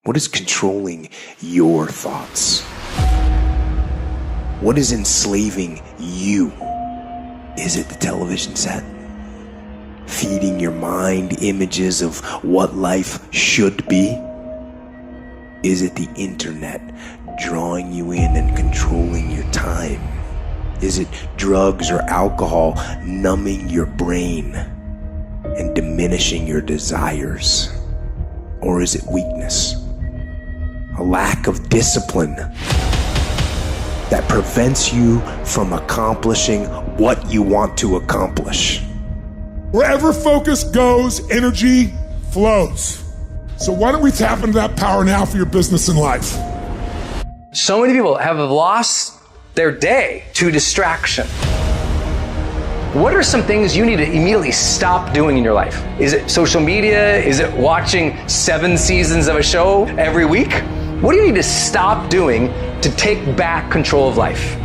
What is controlling your thoughts? What is enslaving you? Is it the television set? Feeding your mind images of what life should be? Is it the internet drawing you in and controlling your time? Is it drugs or alcohol numbing your brain and diminishing your desires? Or is it weakness? A lack of discipline that prevents you from accomplishing what you want to accomplish. Wherever focus goes, energy flows. So why don't we tap into that power now for your business and life? So many people have lost their day to distraction. What are some things you need to immediately stop doing in your life? Is it social media? Is it watching 7 seasons of a show every week? What do you need to stop doing to take back control of life?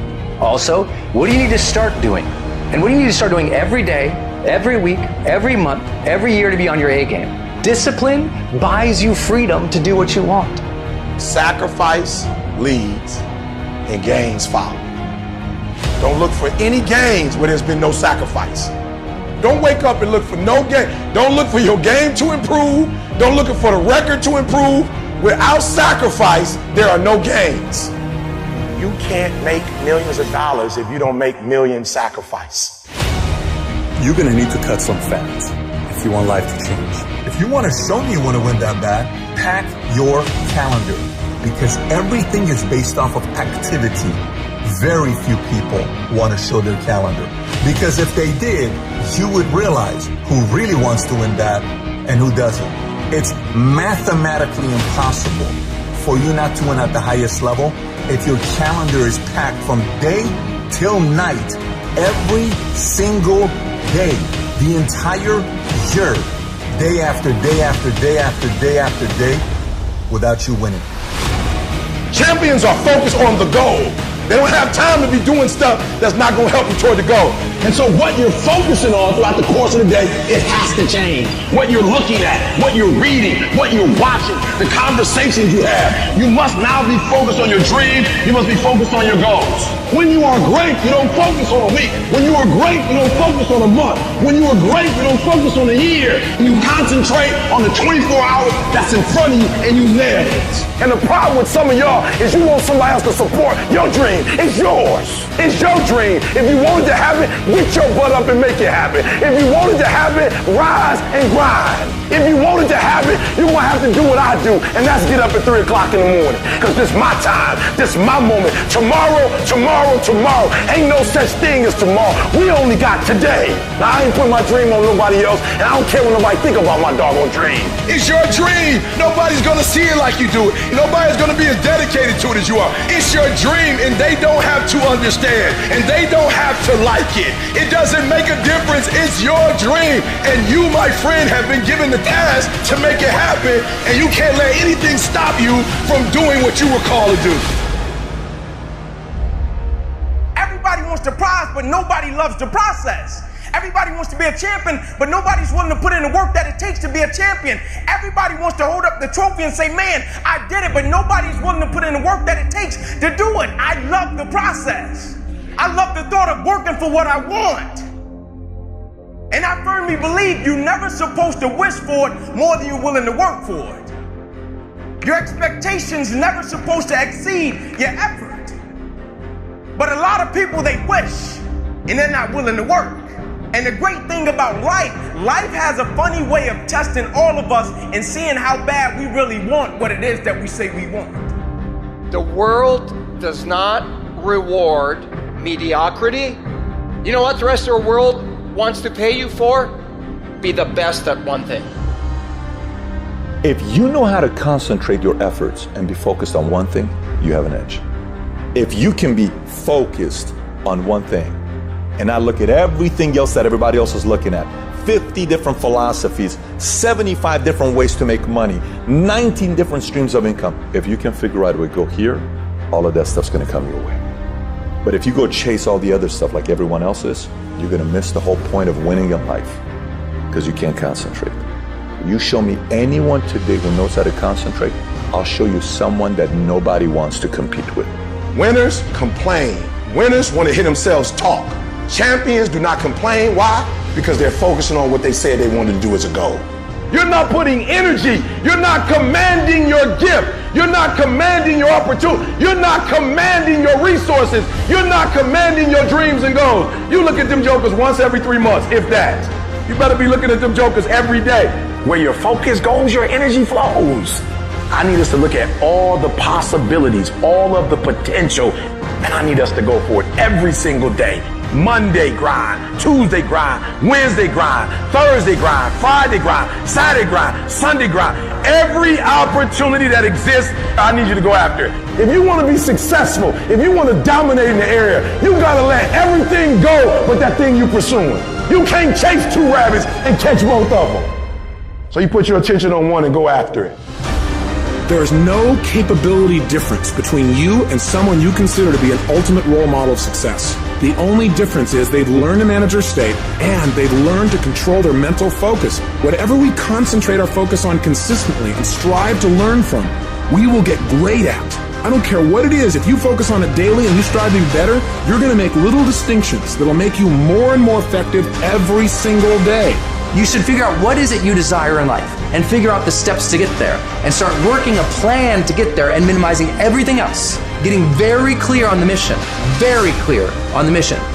Also, what do you need to start doing? And what do you need to start doing every day, every week, every month, every year to be on your A game? Discipline buys you freedom to do what you want. Sacrifice leads and gains follow. Don't look for any gains where there's been no sacrifice. Don't wake up and look for no game. Don't look for your game to improve. Don't look for the record to improve. Without sacrifice, there are no gains. You can't make millions of dollars if you don't make millions sacrifice. You're gonna need to cut some fat if you want life to change. If you want to show me you want to win that bad, pack your calendar, because everything is based off of activity. Very few people want to show their calendar, because if they did, you would realize who really wants to win that and who doesn't. It's mathematically impossible for you not to win at the highest level if your calendar is packed from day till night, every single day, the entire year, day after day after day after day after day, without you winning. Champions are focused on the goal. They don't have time to be doing stuff that's not going to help you toward the goal. And so what you're focusing on throughout the course of the day, it has to change. What you're looking at, what you're reading, what you're watching, the conversations you have. You must now be focused on your dream. You must be focused on your goals. When you are great, you don't focus on a week. When you are great, you don't focus on a month. When you are great, you don't focus on a year. You concentrate on the 24 hours that's in front of you and you nail it. And the problem with some of y'all is you want somebody else to support your dream. It's yours. It's your dream. If you wanted to have it, get your butt up and make it happen. If you wanted to have it, rise and grind. If you wanted to have it, you're going to have to do what I do, and that's get up at 3 o'clock in the morning. Because this is my time. This is my moment. Tomorrow. Ain't no such thing as tomorrow. We only got today. Now, I ain't putting my dream on nobody else, and I don't care what nobody think about my doggone dream. It's your dream. Nobody's going to see it like you do it. Nobody's going to be as dedicated to it as you are. It's your dream, and they don't have to understand, and they don't have to like it. It doesn't make a difference. It's your dream, and you, my friend, have been given the task to make it happen, and you can't let anything stop you from doing what you were called to do. Everybody wants the prize, but nobody loves the process. Everybody wants to be a champion, but nobody's willing to put in the work that it takes to be a champion. Everybody wants to hold up the trophy and say, man, I did it, but nobody's willing to put in the work that it takes to do it. I love the process. I love the thought of working for what I want. And I firmly believe you're never supposed to wish for it more than you're willing to work for it. Your expectations never supposed to exceed your effort. But a lot of people, they wish, and they're not willing to work. And the great thing about life has a funny way of testing all of us and seeing how bad we really want what it is that we say we want. The world does not reward mediocrity. You know what the rest of the world wants to pay you for? Be the best at one thing. If you know how to concentrate your efforts and be focused on one thing, you have an edge. If you can be focused on one thing and not look at everything else that everybody else is looking at, 50 different philosophies, 75 different ways to make money, 19 different streams of income. If you can figure out a way to go here, all of that stuff's gonna come your way. But if you go chase all the other stuff like everyone else is, you're gonna miss the whole point of winning in life because you can't concentrate. You show me anyone today who knows how to concentrate, I'll show you someone that nobody wants to compete with. Winners complain. Winners want to hear themselves talk. Champions do not complain. Why? Because they're focusing on what they said they wanted to do as a goal. You're not putting energy. You're not commanding your gift. You're not commanding your opportunity. You're not commanding your resources. You're not commanding your dreams and goals. You look at them jokers once every 3 months, if that. You better be looking at them jokers every day. Where your focus goes, your energy flows. I need us to look at all the possibilities, all of the potential, and I need us to go for it every single day. Monday grind, Tuesday grind, Wednesday grind, Thursday grind, Friday grind, Saturday grind, Sunday grind. Every opportunity that exists, I need you to go after it. If you want to be successful, if you want to dominate in the area, you got to let everything go but that thing you're pursuing. You can't chase 2 rabbits and catch both of them. So you put your attention on one and go after it. There is no capability difference between you and someone you consider to be an ultimate role model of success. The only difference is they've learned to manage their state and they've learned to control their mental focus. Whatever we concentrate our focus on consistently and strive to learn from, we will get great at. I don't care what it is, if you focus on it daily and you strive to be better, you're going to make little distinctions that will make you more and more effective every single day. You should figure out what is it you desire in life and figure out the steps to get there and start working a plan to get there and minimizing everything else. Getting very clear on the mission,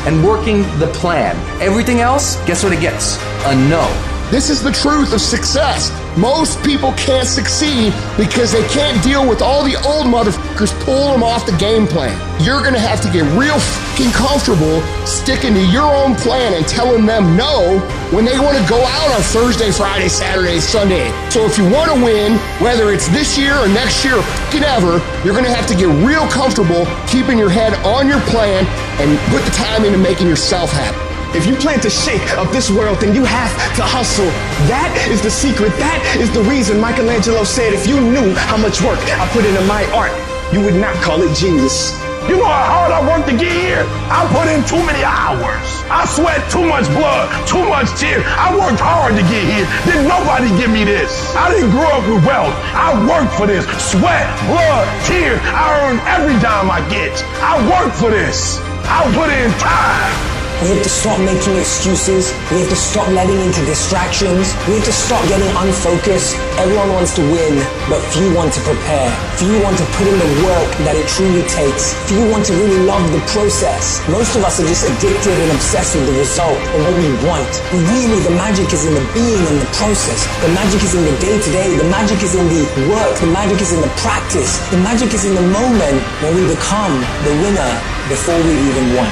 and working the plan. Everything else, guess what it gets? A no. This is the truth of success. Most people can't succeed because they can't deal with all the old motherfuckers pulling them off the game plan. You're gonna have to get real fucking comfortable sticking to your own plan and telling them no when they wanna go out on Thursday, Friday, Saturday, Sunday. So if you wanna win, whether it's this year or next year or fucking ever, you're gonna have to get real comfortable keeping your head on your plan and put the time into making yourself happy. If you plan to shake up this world, then you have to hustle. That is the secret. That is the reason Michelangelo said, if you knew how much work I put into my art, you would not call it genius. You know how hard I worked to get here? I put in too many hours. I sweat too much blood, too much tears. I worked hard to get here. Didn't nobody give me this. I didn't grow up with wealth. I worked for this. Sweat, blood, tears. I earn every dime I get. I worked for this. I put in time. We have to stop making excuses. We have to stop letting into distractions. We have to stop getting unfocused. Everyone wants to win, but few want to prepare. Few want to put in the work that it truly takes. Few want to really love the process. Most of us are just addicted and obsessed with the result and what we want. But really, the magic is in the being and the process. The magic is in the day-to-day. The magic is in the work. The magic is in the practice. The magic is in the moment when we become the winner before we even won.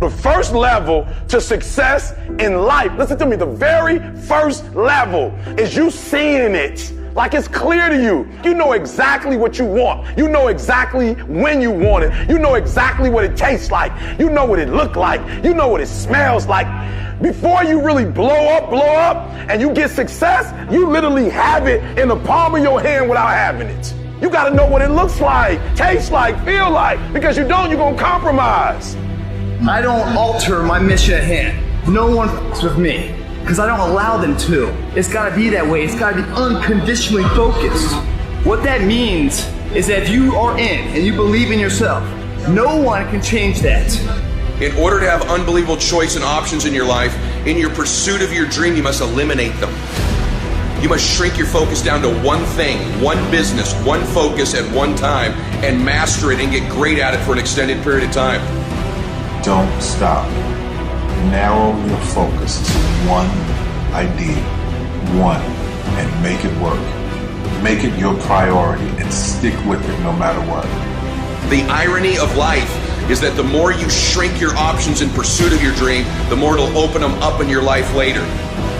The first level to success in life, listen to me, the very first level is you seeing it like it's clear to you. You know exactly what you want. You know exactly when you want it. You know exactly what it tastes like. You know what it looks like. You know what it smells like. Before you really blow up, and you get success, you literally have it in the palm of your hand without having it. You gotta know what it looks like, tastes like, feel like, because you don't, you're gonna compromise. I don't alter my mission at hand. No one f***s with me, because I don't allow them to. It's gotta be that way. It's gotta be unconditionally focused. What that means is that if you are in and you believe in yourself, no one can change that. In order to have unbelievable choice and options in your life, in your pursuit of your dream, you must eliminate them. You must shrink your focus down to one thing, one business, one focus at one time, and master it and get great at it for an extended period of time. Don't stop. Narrow your focus to one idea, and make it work. Make it your priority and stick with it no matter what. The irony of life is that the more you shrink your options in pursuit of your dream, the more it'll open them up in your life later.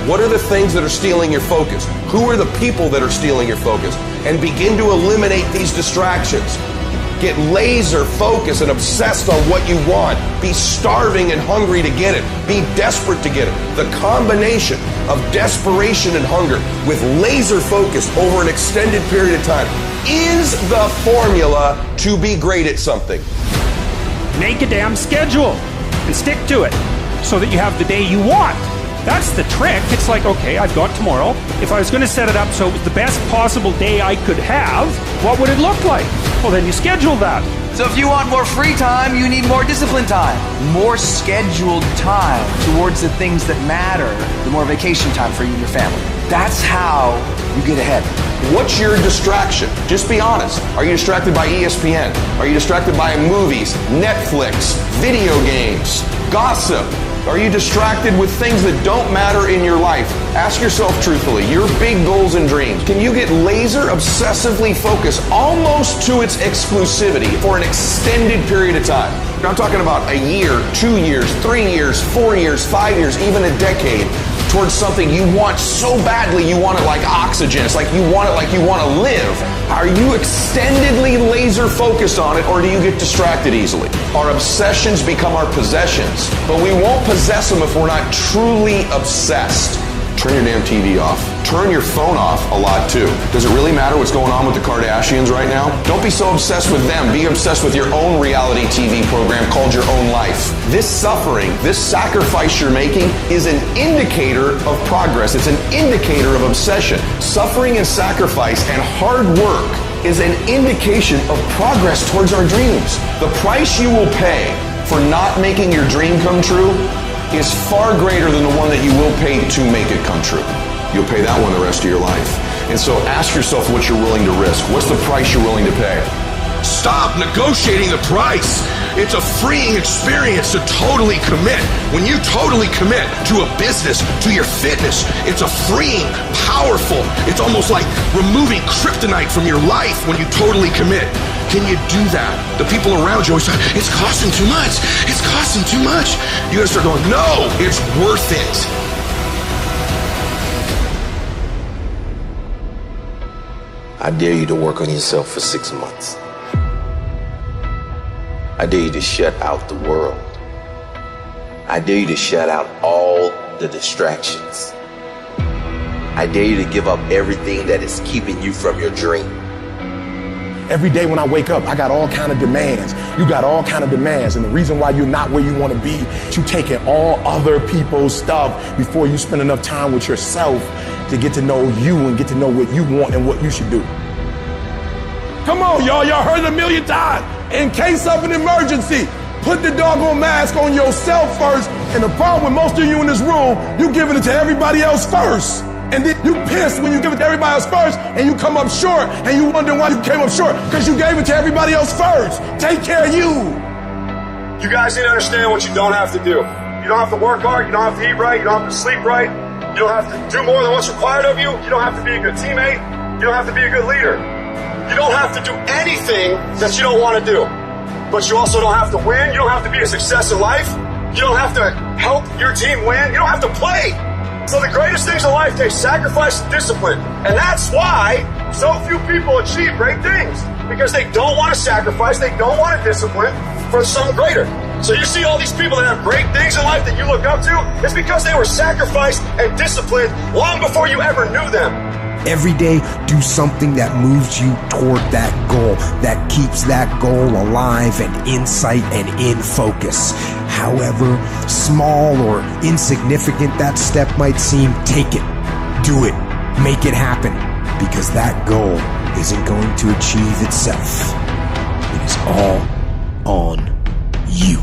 What are the things that are stealing your focus? Who are the people that are stealing your focus? And begin to eliminate these distractions. Get laser focused and obsessed on what you want. Be starving and hungry to get it. Be desperate to get it. The combination of desperation and hunger with laser focus over an extended period of time is the formula to be great at something. Make a damn schedule and stick to it so that you have the day you want, That's the trick. It's like, okay, I've got tomorrow. If I was going to set it up so it was the best possible day I could have, what would it look like? Well, then you schedule that. So if you want more free time, you need more disciplined time. More scheduled time towards the things that matter. The more vacation time for you and your family. That's how you get ahead. What's your distraction? Just be honest. Are you distracted by ESPN? Are you distracted by movies, Netflix, video games, gossip? Are you distracted with things that don't matter in your life? Ask yourself truthfully, your big goals and dreams. Can you get laser obsessively focused almost to its exclusivity for an extended period of time? I'm talking about a year, 2 years, 3 years, 4 years, 5 years, even a decade towards something you want so badly you want it like oxygen. It's like you want it like you want to live. Are you extendedly laser focused on it, or do you get distracted easily? Our obsessions become our possessions, but we won't possess them if we're not truly obsessed. Turn your damn TV off. Turn your phone off a lot too. Does it really matter what's going on with the Kardashians right now? Don't be so obsessed with them. Be obsessed with your own reality TV program called Your Own Life. This suffering, this sacrifice you're making is an indicator of progress. It's an indicator of obsession. Suffering and sacrifice and hard work is an indication of progress towards our dreams. The price you will pay for not making your dream come true is far greater than the one that you will pay to make it come true. You'll pay that one the rest of your life. And so ask yourself what you're willing to risk. What's the price you're willing to pay? Stop negotiating the price. It's a freeing experience to totally commit. When you totally commit to a business, to your fitness, it's a freeing, powerful, it's almost like removing kryptonite from your life when you totally commit. Can you do that? The people around you always say, it's costing too much. It's costing too much. You gotta start going, no, it's worth it. I dare you to work on yourself for 6 months. I dare you to shut out the world. I dare you to shut out all the distractions. I dare you to give up everything that is keeping you from your dream. Every day when I wake up, I got all kind of demands. You got all kind of demands. And the reason why you're not where you want to be, you taking all other people's stuff before you spend enough time with yourself to get to know you and get to know what you want and what you should do. Come on, y'all. Y'all heard it a million times. In case of an emergency, put the doggone mask on yourself first. And the problem with most of you in this room, you giving it to everybody else first. And then you pissed when you give it to everybody else first and you come up short and you wonder why you came up short because you gave it to everybody else first. Take care of you. You guys need to understand what you don't have to do. You don't have to work hard. You don't have to eat right. You don't have to sleep right. You don't have to do more than what's required of you. You don't have to be a good teammate. You don't have to be a good leader. You don't have to do anything that you don't want to do. But you also don't have to win. You don't have to be a success in life. You don't have to help your team win. You don't have to play. So the greatest things in life take sacrifice and discipline. And that's why so few people achieve great things. Because they don't want to sacrifice, they don't want to discipline for something greater. So you see all these people that have great things in life that you look up to, it's because they were sacrificed and disciplined long before you ever knew them. Every day, do something that moves you toward that goal, that keeps that goal alive and in sight and in focus. However small or insignificant that step might seem, take it, do it, make it happen, because that goal isn't going to achieve itself. It is all on you.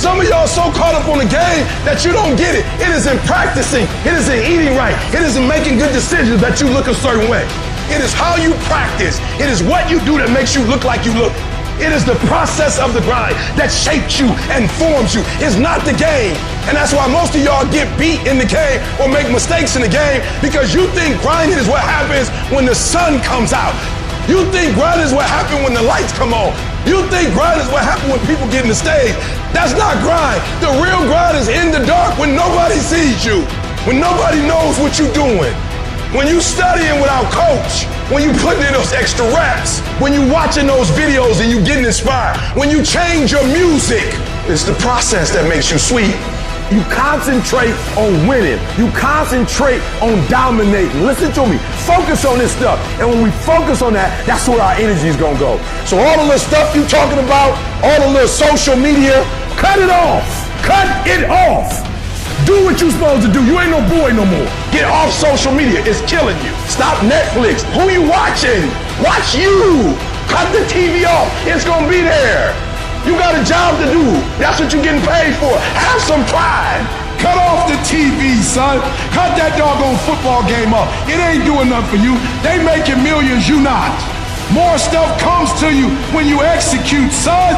Some of y'all so caught up on the game that you don't get it. It is in practicing. It is in eating right. It is in making good decisions that you look a certain way. It is how you practice. It is what you do that makes you look like you look. It is the process of the grind that shapes you and forms you. It's not the game. And that's why most of y'all get beat in the game or make mistakes in the game, because you think grinding is what happens when the sun comes out. You think grinding is what happens when the lights come on. You think grind is what happens when people get in the stage. That's not grind. The real grind is in the dark when nobody sees you, when nobody knows what you're doing, when you studying without coach, when you putting in those extra reps, when you watching those videos and you getting inspired, when you change your music. It's the process that makes you sweet. You concentrate on winning. You concentrate on dominating. Listen to me. Focus on this stuff. And when we focus on that, that's where our energy is going to go. So all the little stuff you talking about, all the little social media, cut it off. Cut it off. Do what you're supposed to do. You ain't no boy no more. Get off social media. It's killing you. Stop Netflix. Who you watching? Watch you. Cut the TV off. It's going to be there. You got a job to do. That's what you're getting paid for. Have some pride. Cut off the TV, son. Cut that doggone football game off. It ain't doing nothing for you. They making millions, you not. More stuff comes to you when you execute, son.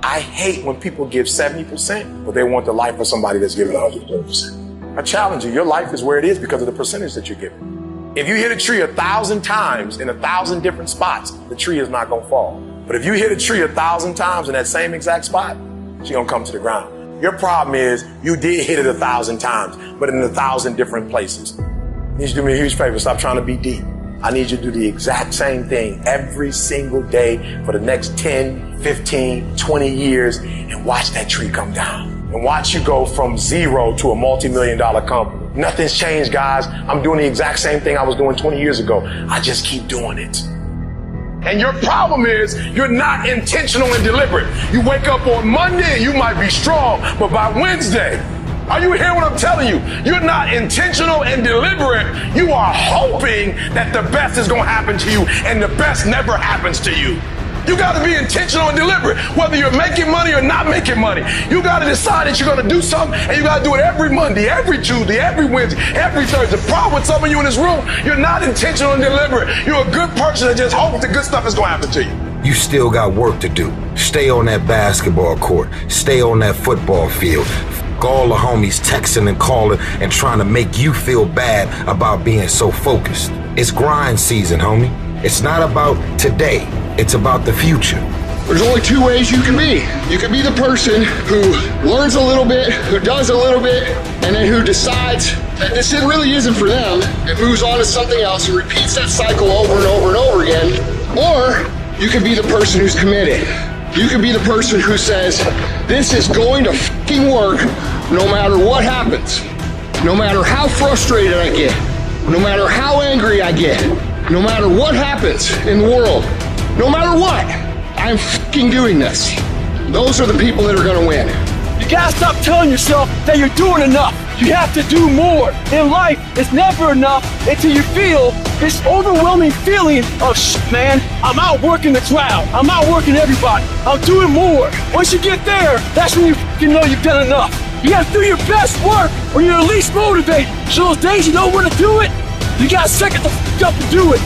I hate when people give 70%, but they want the life of somebody that's giving 120%. I challenge you, your life is where it is because of the percentage that you're giving. If you hit a tree 1,000 times in 1,000 different spots, the tree is not gonna fall. But if you hit a tree 1,000 times in that same exact spot, she's gonna come to the ground. Your problem is you did hit it 1,000 times, but in 1,000 different places. You need to do me a huge favor, stop trying to be deep. I need you to do the exact same thing every single day for the next 10, 15, 20 years and watch that tree come down. And watch you go from zero to a multi-million-dollar company. Nothing's changed, guys. I'm doing the exact same thing I was doing 20 years ago. I just keep doing it. And your problem is you're not intentional and deliberate. You wake up on Monday and you might be strong, but by Wednesday, are you hearing what I'm telling you? You're not intentional and deliberate. You are hoping that the best is going to happen to you, and the best never happens to you. You got to be intentional and deliberate, whether you're making money or not making money. You got to decide that you're going to do something, and you got to do it every Monday, every Tuesday, every Wednesday, every Thursday. The problem with some of you in this room, you're not intentional and deliberate. You're a good person that just hopes the good stuff is going to happen to you. You still got work to do. Stay on that basketball court. Stay on that football field. All the homies texting and calling and trying to make you feel bad about being so focused. It's grind season, homie. It's not about today. It's about the future. There's only two ways you can be. You can be the person who learns a little bit, who does a little bit, and then who decides that this really isn't for them and moves on to something else and repeats that cycle over and over and over again. Or you can be the person who's committed. You can be the person who says, this is going to fucking work no matter what happens. No matter how frustrated I get. No matter how angry I get. No matter what happens in the world. No matter what, I'm fucking doing this. Those are the people that are gonna win. You gotta stop telling yourself that you're doing enough. You have to do more. In life, it's never enough until you feel this overwhelming feeling of shit, man. I'm outworking the crowd. I'm outworking everybody. I'm doing more. Once you get there, that's when you fucking know you've done enough. You gotta do your best work when you're least motivated. So those days you don't want to do it, you gotta suck it the fuck up and do it.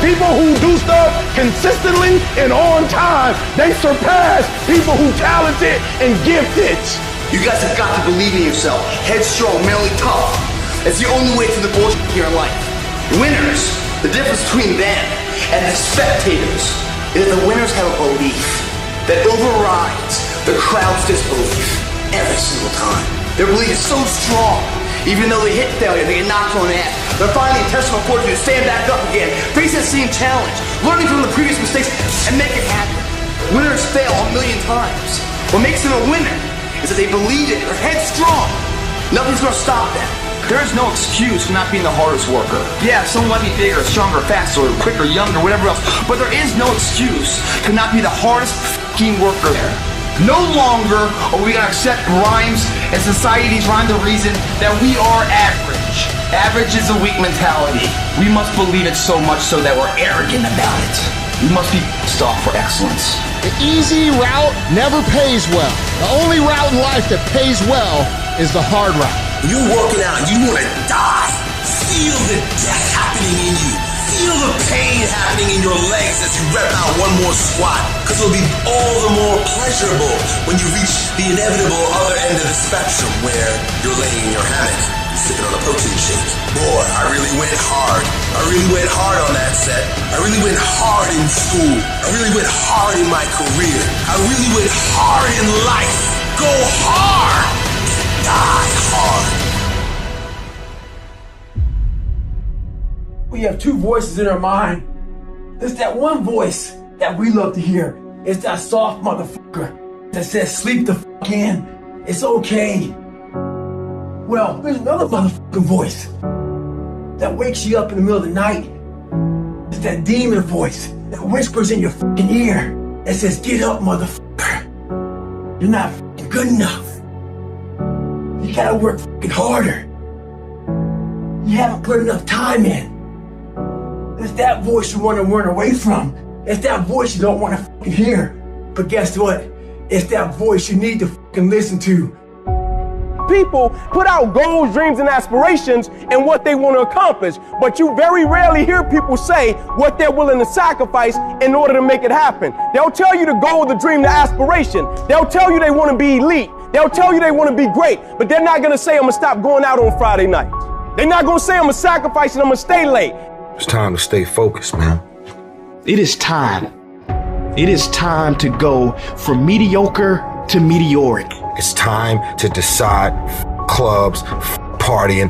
People who do stuff consistently and on time, they surpass people who talented and gifted. You guys have got to believe in yourself. Headstrong, mentally tough. That's the only way through the bullshit here in life. Winners, the difference between them and the spectators is that the winners have a belief that overrides the crowd's disbelief every single time. Their belief is so strong, even though they hit failure, they get knocked on the ass. They're finding intestinal fortitude to stand back up again, face that same challenge, learning from the previous mistakes, and make it happen. Winners fail a million times. What makes them a winner is that they believe it, they're headstrong. Nothing's gonna stop them. There is no excuse for not being the hardest worker. Yeah, someone might be bigger, stronger, faster, quicker, younger, whatever else, but there is no excuse to not be the hardest f***ing worker there. No longer are we gonna accept rhymes and society's rhyme to reason that we are average. Average is a weak mentality. We must believe it so much so that we're arrogant about it. We must be pissed off for excellence. The easy route never pays well. The only route in life that pays well is the hard route. You're working out, you want to die. Feel the death happening in you. Feel the pain happening in your legs as you rep out one more squat. Because it'll be all the more pleasurable when you reach the inevitable other end of the spectrum where you're laying in your hammock, sipping on a protein shake. Boy, I really went hard. I really went hard on that set. I really went hard in school. I really went hard in my career. I really went hard in life. Go hard and die hard. We have two voices in our mind. There's that one voice that we love to hear. It's that soft motherfucker that says, sleep the fuck in. It's okay. Well, there's another motherfucking voice that wakes you up in the middle of the night. It's that demon voice that whispers in your fucking ear and says, get up, motherfucker. You're not fucking good enough. You gotta work fucking harder. You haven't put enough time in. It's that voice you want to run away from. It's that voice you don't want to fucking hear. But guess what? It's that voice you need to fucking listen to. People put out goals, dreams, and aspirations and what they want to accomplish, but you very rarely hear people say what they're willing to sacrifice in order to make it happen. They'll tell you the goal, the dream, the aspiration. They'll tell you they want to be elite. They'll tell you they want to be great, but they're not going to say, I'm going to stop going out on Friday nights. They're not going to say, I'm going to sacrifice and I'm going to stay late. It's time to stay focused, man. It is time. It is time to go from mediocre to meteoric. It's time to decide clubs, partying,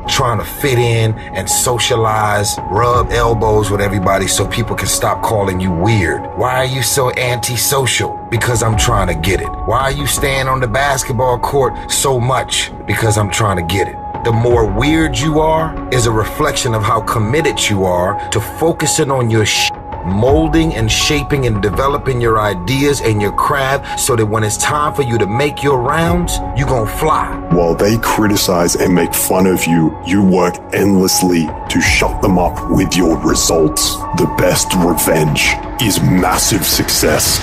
trying to fit in and socialize, rub elbows with everybody so people can stop calling you weird. Why are you so antisocial? Because I'm trying to get it. Why are you staying on the basketball court so much? Because I'm trying to get it. The more weird you are is a reflection of how committed you are to focusing on your molding and shaping and developing your ideas and your craft so that when it's time for you to make your rounds, you're gonna fly. While they criticize and make fun of you, you work endlessly to shut them up with your results. The best revenge is massive success.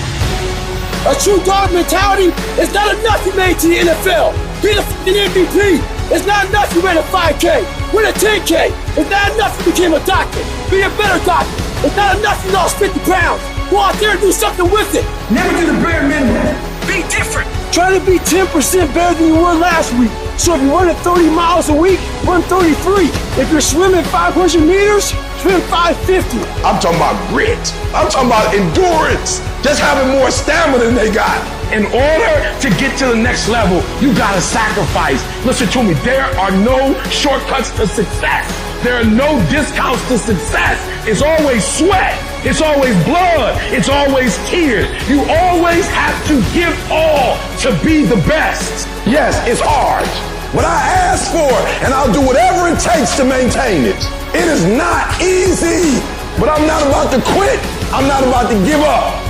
A true dog mentality is not enough you made to the NFL. Be the fucking MVP. It's not enough you ran a 5K. Win a 10K. It's not enough you became a doctor. Be a better doctor. It's not enough you lost 50 pounds. Go out there and do something with it. Never do the bare minimum. Be different. Try to be 10% better than you were last week. So if you run at 30 miles a week, run 33. If you're swimming 500 meters, swim 550. I'm talking about grit. I'm talking about endurance. Just having more stamina than they got. In order to get to the next level, you gotta sacrifice. Listen to me, there are no shortcuts to success. There are no discounts to success. It's always sweat. It's always blood. It's always tears. You always have to give all to be the best. Yes, it's hard, but I ask for it, and I'll do whatever it takes to maintain it. It is not easy, but I'm not about to quit. I'm not about to give up.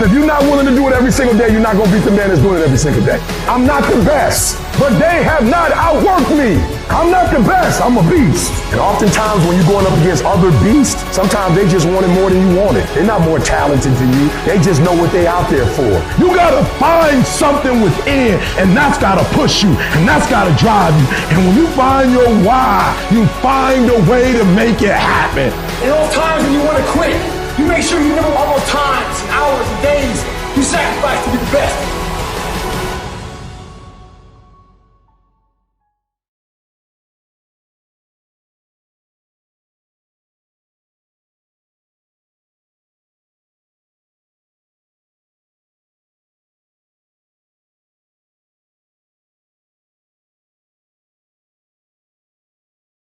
If you're not willing to do it every single day, you're not going to beat the man that's doing it every single day. I'm not the best, but they have not outworked me. I'm not the best. I'm a beast. And oftentimes when you're going up against other beasts, sometimes they just want it more than you want it. They're not more talented than you. They just know what they're out there for. You got to find something within, and that's got to push you, and that's got to drive you. And when you find your why, you find a way to make it happen. In all times when you want to quit, you make sure you remember all those times, hours, and days you sacrificed to be the best.